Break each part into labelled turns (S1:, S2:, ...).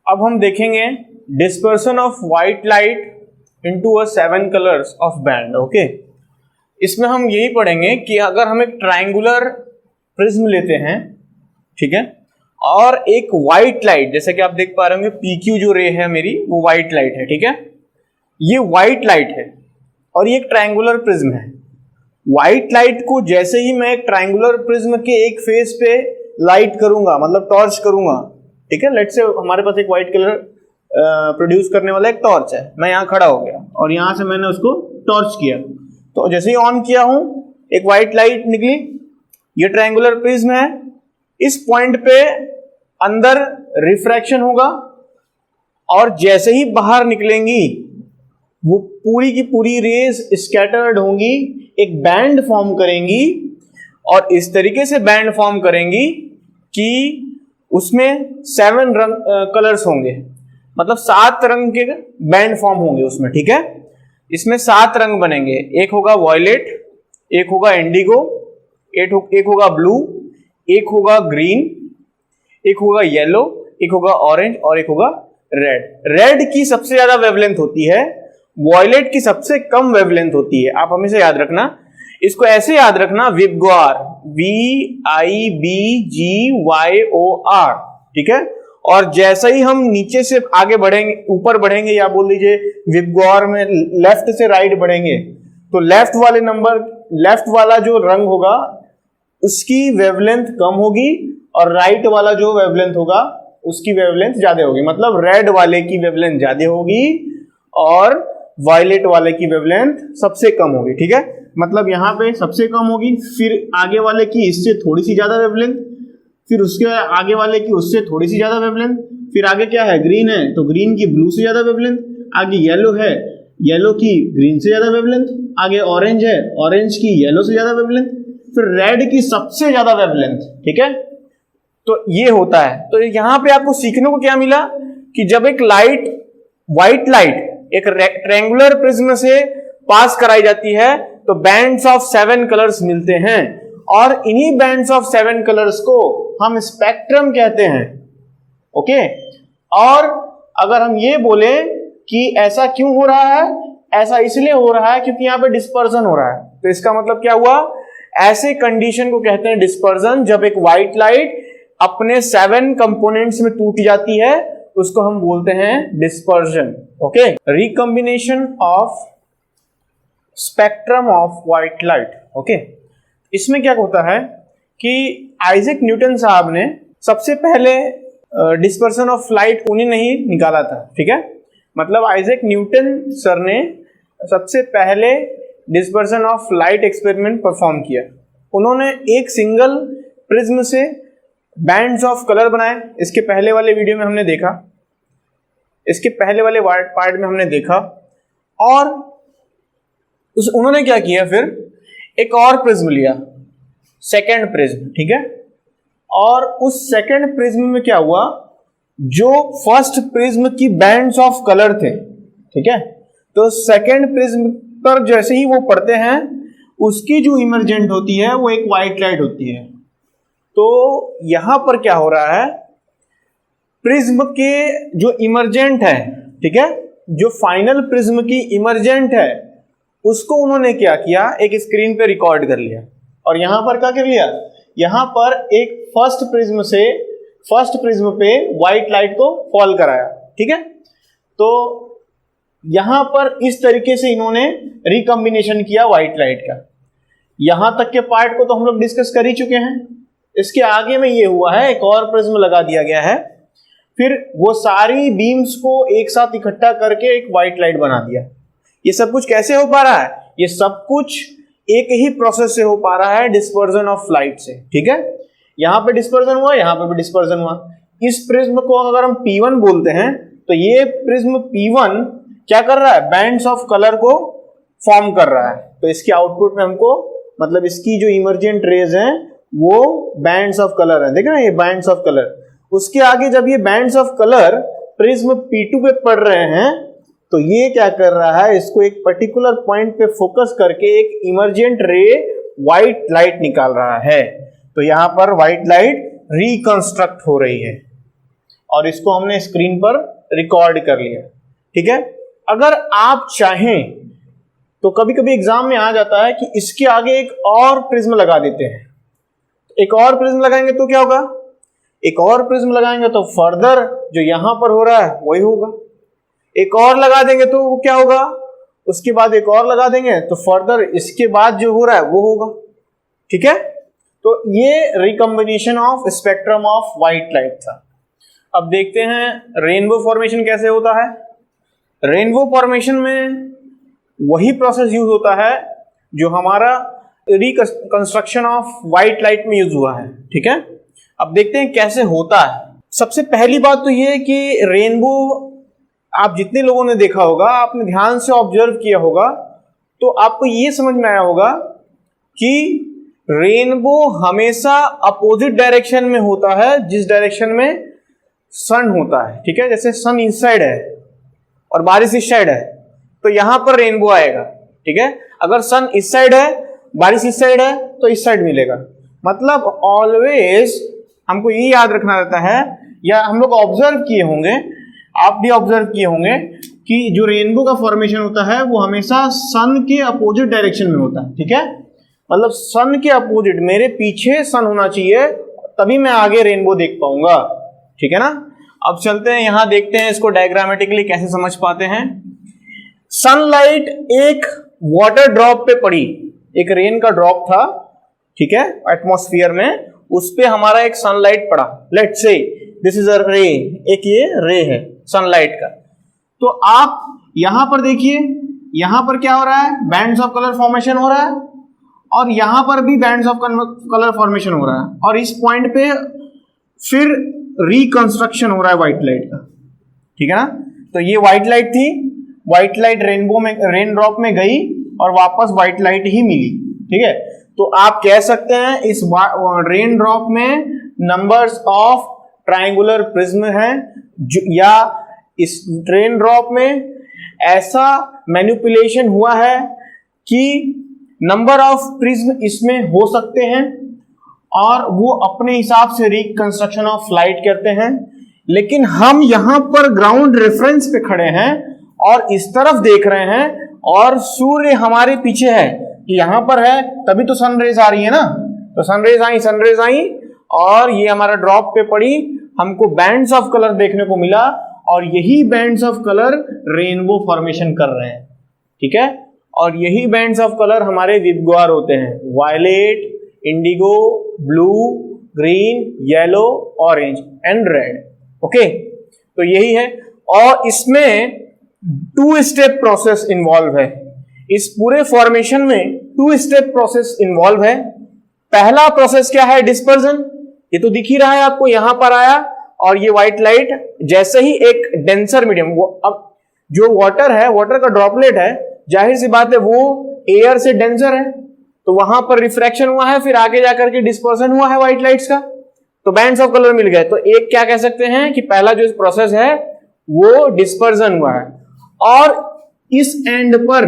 S1: अब हम देखेंगे dispersion of white light into a 7 colours of band. Okay, इसमें हम यही पढ़ेंगे कि अगर हम एक ट्रायंगुलर प्रिज्म लेते हैं, ठीक है, और एक व्हाइट लाइट, जैसे कि आप देख पा रहे होंगे PQ जो रे है मेरी वो व्हाइट लाइट है, ठीक है, ये व्हाइट लाइट है और ये एक ट्रायंगुलर प्रिज्म है। व्हाइट लाइट को जैसे ही मैं एक ट्रायंगुलर प्रिज्म के एक फेस पे लाइट करूंगा, मतलब टॉर्च करूंगा, ठीक है, लेट्स से हमारे पास एक व्हाइट कलर प्रोड्यूस करने वाला एक टॉर्च है, मैं यहाँ खड़ा हो गया और यहाँ से मैंने उसको टॉर्च किया, तो जैसे ही ऑन किया हूं एक व्हाइट लाइट निकली, ये ट्रायंगुलर प्रिज्म है, इस पॉइंट पे अंदर रिफ्रैक्शन होगा और जैसे ही बाहर निकलेंगी वो पूरी की पूरी रेज स्कैटर्ड होंगी, एक बैंड फॉर्म करेंगी और इस तरीके से बैंड फॉर्म करेंगी कि उसमें 7 रंग कलर्स होंगे, मतलब 7 रंग के बैंड फॉर्म होंगे उसमें, ठीक है। इसमें 7 रंग बनेंगे, एक होगा वॉयलेट, एक होगा इंडिगो, एक होगा ब्लू, एक होगा ग्रीन, एक होगा येलो, एक होगा ऑरेंज और एक होगा रेड। रेड की सबसे ज्यादा वेवलेंथ होती है, वॉयलेट की सबसे कम वेवलेंथ होती है। आप हमेशा याद रखना, इसको ऐसे याद रखना, विबग्वार, VIBGYOR, ठीक है। और जैसे ही हम नीचे से आगे बढ़ेंगे, ऊपर बढ़ेंगे, या बोल दीजिए विबग्वार में लेफ्ट से राइट बढ़ेंगे, तो लेफ्ट वाला जो रंग होगा उसकी वेवलेंथ कम होगी और राइट वाला जो वेवलेंथ होगा उसकी वेवलेंथ ज्यादा होगी। मतलब रेड वाले की वेवलेंथ ज्यादा होगी और वायलेट वाले की वेवलेंथ सबसे कम होगी, ठीक है। मतलब यहाँ पे सबसे कम होगी, फिर आगे वाले की इससे थोड़ी सी ज्यादा वेवलेंथ, फिर उसके आगे वाले की उससे थोड़ी सी ज्यादा वेवलेंथ, फिर आगे क्या है, ग्रीन है तो ग्रीन की ब्लू से ज्यादा वेवलेंथ, आगे येलो है, येलो की ग्रीन से ज्यादा वेवलेंथ, आगे ऑरेंज है, ऑरेंज की येलो से ज्यादा वेवलेंथ, फिर रेड की सबसे ज्यादा वेवलेंथ, ठीक है। तो ये होता है। तो यहां पे आपको सीखने को क्या मिला कि जब एक लाइट, व्हाइट लाइट एक ट्रायंगुलर प्रिज्म से पास कराई जाती है तो बैंड्स ऑफ 7 कलर्स मिलते हैं और इन्हीं बैंड्स ऑफ 7 कलर्स को हम स्पेक्ट्रम कहते हैं। ओके, और अगर हम ये बोले कि ऐसा क्यों हो रहा है, ऐसा इसलिए हो रहा है क्योंकि यहाँ पे डिस्पर्जन हो रहा है, तो इसका मतलब क्या हुआ, ऐसे कंडीशन को कहते हैं डिस्पर्जन। जब एक व्हाइट लाइट अपने 7 कंपोनेंट्स में टूट जाती है उसको हम बोलते हैं dispersion. Okay, recombination of spectrum of white light. Okay, इसमें क्या होता है कि आइजैक न्यूटन साहब ने सबसे पहले डिस्पर्सन ऑफ लाइट उन्हें नहीं निकाला था, ठीक है। मतलब आइजैक न्यूटन सर ने सबसे पहले dispersion of light experiment perform किया। उन्होंने एक सिंगल प्रिज्म से बैंड्स ऑफ कलर बनाए, इसके पहले वाले वीडियो में हमने देखा, इसके पहले वाले पार्ट में हमने देखा। और उन्होंने क्या किया, फिर एक और प्रिज्म लिया, सेकेंड प्रिज्म, ठीक है। और उस सेकेंड प्रिज्म में क्या हुआ, जो फर्स्ट प्रिज्म की बैंड्स ऑफ कलर थे, ठीक है, तो सेकेंड प्रिज्म पर जैसे ही वो पड़ते हैं उसकी जो इमर्जेंट होती है वो एक व्हाइट लाइट होती है। तो यहां पर क्या हो रहा है, प्रिज्म के जो इमर्जेंट है, ठीक है, जो फाइनल प्रिज्म की इमर्जेंट है उसको उन्होंने क्या किया, एक स्क्रीन पे रिकॉर्ड कर लिया और यहां पर क्या कर लिया, यहां पर एक फर्स्ट प्रिज्म पे व्हाइट लाइट को फॉल कराया, ठीक है। तो यहां पर इस तरीके से इन्होंने रिकॉम्बिनेशन किया व्हाइट लाइट का। यहां तक के पार्ट को तो हम लोग डिस्कस कर ही चुके हैं। इसके आगे में ये हुआ है, एक और प्रिज्म लगा दिया गया है, फिर वो सारी बीम्स को एक साथ इकट्ठा करके एक व्हाइट लाइट बना दिया। ये सब कुछ कैसे हो पा रहा है, ये सब कुछ एक ही प्रोसेस से हो पा रहा है, डिस्पर्जन ऑफ लाइट से, ठीक है। यहां पे डिस्पर्जन हुआ, यहां पे भी डिस्पर्जन हुआ। इस प्रिज्म को अगर हम P1 बोलते हैं तो ये प्रिज्म P1 क्या कर रहा है, बैंड्स ऑफ कलर को फॉर्म कर रहा है। तो इसके आउटपुट में हमको, मतलब इसकी जो इमर्जेंट रेज हैं वो बैंड्स ऑफ कलर है, देख रहे हैं ये बैंड्स ऑफ कलर। उसके आगे जब ये bands of colour prism P2 पे पड़ रहे हैं तो ये क्या कर रहा है, इसको एक पर्टिकुलर पॉइंट पे फोकस करके एक इमर्जेंट रे व्हाइट लाइट निकाल रहा है। तो यहां पर व्हाइट लाइट रिकंस्ट्रक्ट हो रही है। और इसको हमने स्क्रीन पर रिकॉर्ड कर लिया, ठीक है। अगर आप चाहें तो कभी कभी एग्जाम में आ जाता है कि इसके आगे एक और प्रिज्म लगा देते हैं। एक और प्रिज्म लगाएंगे तो क्या होगा, एक और प्रिज्म लगाएंगे तो फर्दर जो यहां पर हो रहा है वही होगा। एक और लगा देंगे तो क्या होगा, उसके बाद एक और लगा देंगे तो फर्दर इसके बाद जो हो रहा है वो होगा, ठीक है। तो ये recombination of spectrum of white light था। अब देखते हैं रेनबो फॉर्मेशन कैसे होता है। रेनबो फॉर्मेशन में वही प्रोसेस यूज होता है जो हमारा रिकंस्ट्रक्शन ऑफ व्हाइट लाइट में यूज हुआ है, ठीक है। अब देखते हैं कैसे होता है। सबसे पहली बात तो ये है कि रेनबो आप जितने लोगों ने देखा होगा, आपने ध्यान से ऑब्जर्व किया होगा, तो आपको ये समझ में आया होगा कि रेनबो हमेशा अपोजिट डायरेक्शन में होता है जिस डायरेक्शन में सन होता है, ठीक है। जैसे सन इस साइड है और बारिश इस साइड है तो यहां पर रेनबो आएगा, ठीक है। अगर सन इस साइड है, बारिश इस साइड है तो इस साइड मिलेगा। मतलब ऑलवेज हमको ये याद रखना रहता है, या हम लोग ऑब्जर्व किए होंगे, आप भी ऑब्जर्व किए होंगे कि जो रेनबो का फॉर्मेशन होता है वो हमेशा सन के अपोजिट डायरेक्शन में होता है, ठीक है। मतलब सन के अपोजिट, मेरे पीछे सन होना चाहिए तभी मैं आगे रेनबो देख पाऊंगा, ठीक है ना। अब चलते हैं यहां देखते हैं इसको डायग्रामेटिकली कैसे समझ पाते हैं। सनलाइट एक वाटर ड्रॉप पे पड़ी, एक रेन का ड्रॉप था, ठीक है, एटमॉस्फेयर में, उस पे हमारा एक सनलाइट पड़ा। Let's say this is a रे, एक ये रे है सनलाइट का। तो आप यहां पर देखिए, यहां पर क्या हो रहा है, बैंड्स ऑफ कलर फॉर्मेशन हो रहा है, और यहां पर भी बैंड्स ऑफ कलर फॉर्मेशन हो रहा है, और इस पॉइंट पे फिर रिकंस्ट्रक्शन हो रहा है व्हाइट लाइट का, ठीक है ना। तो ये व्हाइट लाइट थी, व्हाइट लाइट रेनबो में, रेन ड्रॉप में गई और वापस व्हाइट लाइट ही मिली, ठीक है। तो आप कह सकते हैं इस रेन ड्रॉप में नंबर्स ऑफ ट्रायंगुलर प्रिज्म है, या इस रेन ड्रॉप में ऐसा मैनिपुलेशन हुआ है कि नंबर ऑफ प्रिज्म इसमें हो सकते हैं और वो अपने हिसाब से रिकंस्ट्रक्शन ऑफ लाइट करते हैं। लेकिन हम यहां पर ग्राउंड रेफरेंस पे खड़े हैं और इस तरफ देख रहे हैं और सूर्य हमारे पीछे है, यहां पर है, तभी तो सनरेज आ रही है ना। तो सनरेज आई और ये हमारा ड्रॉप पे पड़ी, हमको बैंड्स ऑफ कलर देखने को मिला, और यही bands of colour rainbow formation कर रहे हैं, ठीक है। और यही बैंड्स ऑफ कलर हमारे विबग्वार होते हैं, violet, indigo, blue, green, yellow, orange and red, okay. तो यही है, और इसमें 2 स्टेप प्रोसेस इन्वॉल्व है। इस पूरे फॉर्मेशन में 2 स्टेप प्रोसेस इन्वॉल्व है। पहला प्रोसेस क्या है, डिस्पर्जन। ये तो दिख ही रहा है आपको, यहां पर आया और ये व्हाइट लाइट जैसे ही एक डेंसर मीडियम, वो अब जो वाटर है, वाटर का ड्रॉपलेट है, जाहिर सी बात है वो एयर से डेंसर है, तो वहां पर रिफ्रैक्शन हुआ है, फिर आगे जाकर के डिस्पर्सन हुआ है व्हाइट लाइट्स का, तो बैंड्स ऑफ कलर मिल गए। तो एक क्या कह सकते हैं कि पहला जो प्रोसेस है वो डिस्पर्जन हुआ है। और इस एंड पर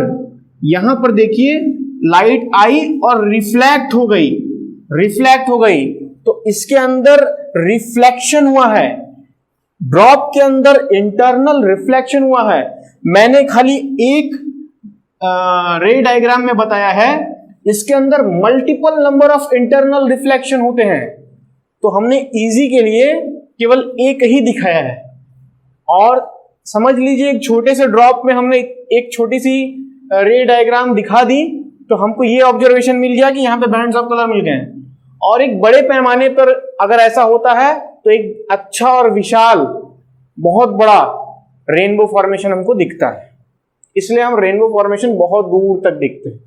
S1: यहां पर देखिए लाइट आई और रिफ्लेक्ट हो गई, तो इसके अंदर रिफ्लेक्शन हुआ है, ड्रॉप के अंदर इंटरनल रिफ्लेक्शन हुआ है। मैंने खाली एक रे डायग्राम में बताया है, इसके अंदर multiple number of internal reflection होते हैं, तो हमने इजी के लिए केवल एक ही दिखाया है। और समझ लीजिए एक छोटे से ड्रॉप में हमने एक छोटी सी रे डायग्राम दिखा दी, तो हमको ये ऑब्जर्वेशन मिल गया कि यहां पे बैंड्स ऑफ कलर मिल गए। और एक बड़े पैमाने पर अगर ऐसा होता है तो एक अच्छा और विशाल, बहुत बड़ा रेनबो फॉर्मेशन हमको दिखता है, इसलिए हम रेनबो फॉर्मेशन बहुत दूर तक देखते हैं।